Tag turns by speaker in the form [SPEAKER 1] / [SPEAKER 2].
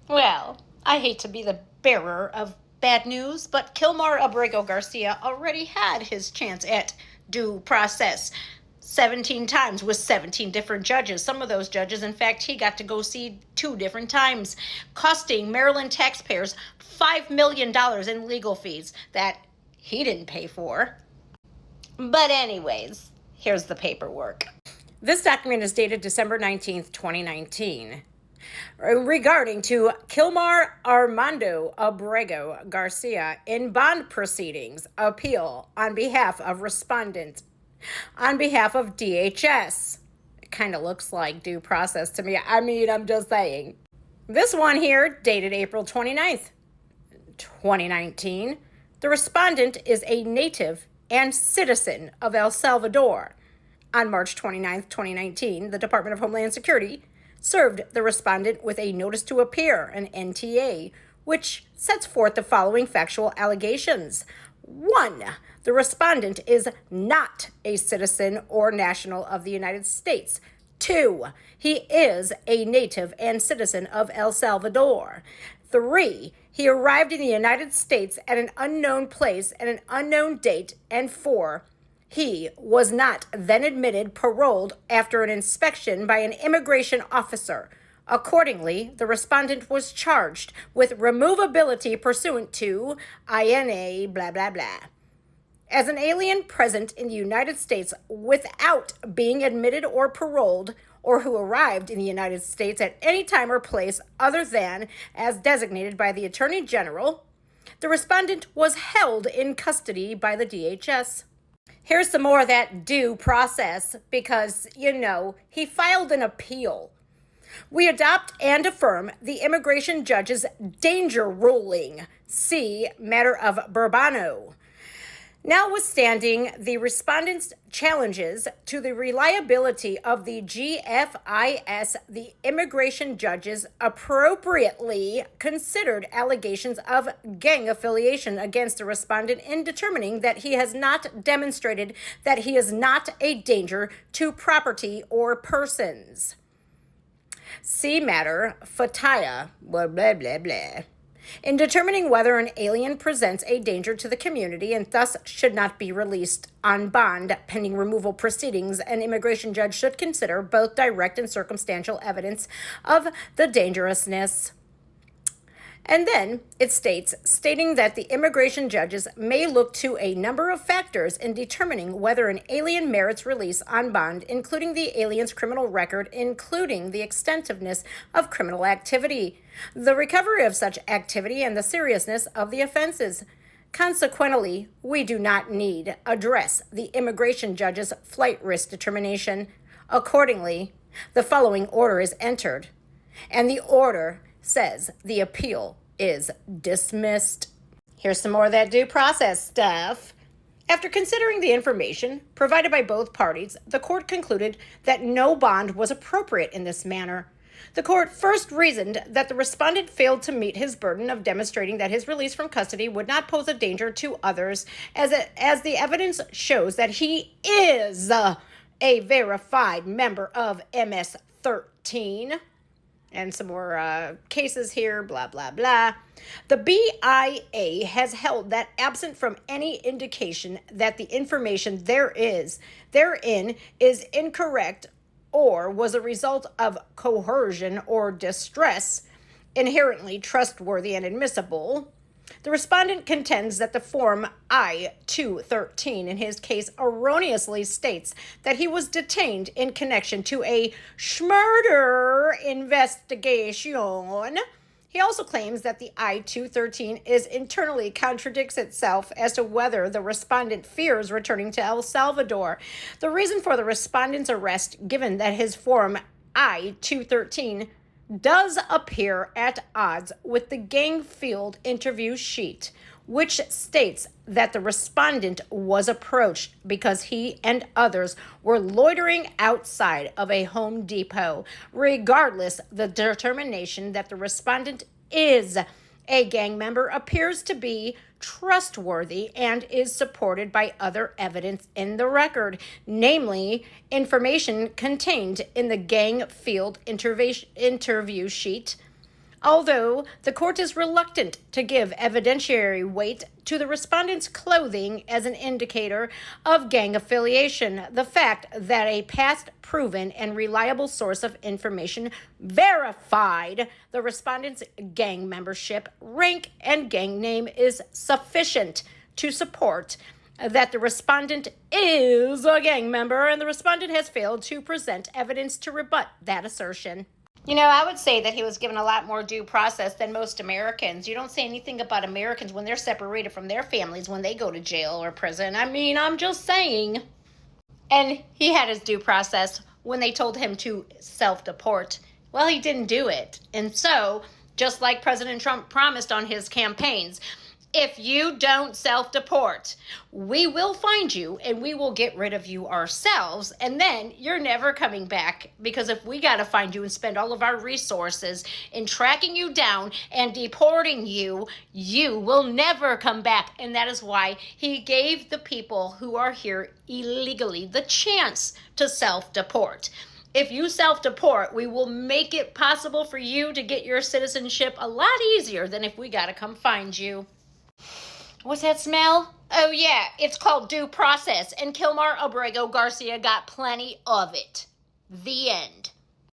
[SPEAKER 1] Well, I hate to be the bearer of bad news, but Kilmar Abrego Garcia already had his chance at due process 17 times with 17 different judges. Some of those judges, in fact, he got to go see 2 different times, costing Maryland taxpayers $5 million in legal fees that he didn't pay for. But, anyways, here's the paperwork. This document is dated December 19th, 2019. Regarding to Kilmar Armando Abrego Garcia in bond proceedings appeal on behalf of respondent on behalf of DHS. It kind of looks like due process to me. I mean, I'm just saying. This one here, dated April 29th, 2019. The respondent is a native and citizen of El Salvador. On March 29th, 2019, the Department of Homeland Security served the respondent with a notice to appear, an NTA, which sets forth the following factual allegations. 1. The respondent is not a citizen or national of the United States. 2. He is a native and citizen of El Salvador. 3. He arrived in the United States at an unknown place at an unknown date. And 4. He was not then admitted, paroled after an inspection by an immigration officer. Accordingly, the respondent was charged with removability pursuant to INA blah blah blah. As an alien present in the United States without being admitted or paroled, or who arrived in the United States at any time or place other than as designated by the Attorney General, the respondent was held in custody by the DHS. Here's some more of that due process because, he filed an appeal. We adopt and affirm the immigration judge's danger ruling. See matter of Burbano. Notwithstanding the respondent's challenges to the reliability of the GFIS, the immigration judges appropriately considered allegations of gang affiliation against the respondent in determining that he has not demonstrated that he is not a danger to property or persons. See matter Fataya, blah, blah, blah, blah. In determining whether an alien presents a danger to the community and thus should not be released on bond pending removal proceedings, an immigration judge should consider both direct and circumstantial evidence of the dangerousness. And then it stating that the immigration judges may look to a number of factors in determining whether an alien merits release on bond, including the alien's criminal record, including the extensiveness of criminal activity, the recovery of such activity, and the seriousness of the offenses. Consequently, we do not need address the immigration judge's flight risk determination. Accordingly, the following order is entered, and the order says the appeal is dismissed. Here's some more of that due process stuff. After considering the information provided by both parties, the court concluded that no bond was appropriate in this manner. The court first reasoned that the respondent failed to meet his burden of demonstrating that his release from custody would not pose a danger to others, as the evidence shows that he is a verified member of MS-13. And some more cases here, blah, blah, blah. The BIA has held that absent from any indication that the information therein is incorrect or was a result of coercion or distress, inherently trustworthy and admissible, the respondent contends that the Form I-213 in his case erroneously states that he was detained in connection to a murder investigation. He also claims that the I-213 internally contradicts itself as to whether the respondent fears returning to El Salvador. The reason for the respondent's arrest, given that his Form I-213 does appear at odds with the gang field interview sheet, which states that the respondent was approached because he and others were loitering outside of a Home Depot. Regardless, the determination that the respondent is a gang member appears to be trustworthy and is supported by other evidence in the record, namely information contained in the gang field interview sheet, Although the court is reluctant to give evidentiary weight to the respondent's clothing as an indicator of gang affiliation, the fact that a past proven and reliable source of information verified the respondent's gang membership, rank, and gang name is sufficient to support that the respondent is a gang member, and the respondent has failed to present evidence to rebut that assertion. You know, I would say that he was given a lot more due process than most Americans. You don't say anything about Americans when they're separated from their families when they go to jail or prison. I mean, I'm just saying. And he had his due process when they told him to self-deport. Well, he didn't do it. And so, just like President Trump promised on his campaigns, if you don't self-deport, we will find you and we will get rid of you ourselves. And then you're never coming back, because if we got to find you and spend all of our resources in tracking you down and deporting you, you will never come back. And that is why he gave the people who are here illegally the chance to self-deport. If you self-deport, we will make it possible for you to get your citizenship a lot easier than if we got to come find you. What's that smell? Oh yeah, it's called due process, and Kilmar Abrego Garcia got plenty of it. The end.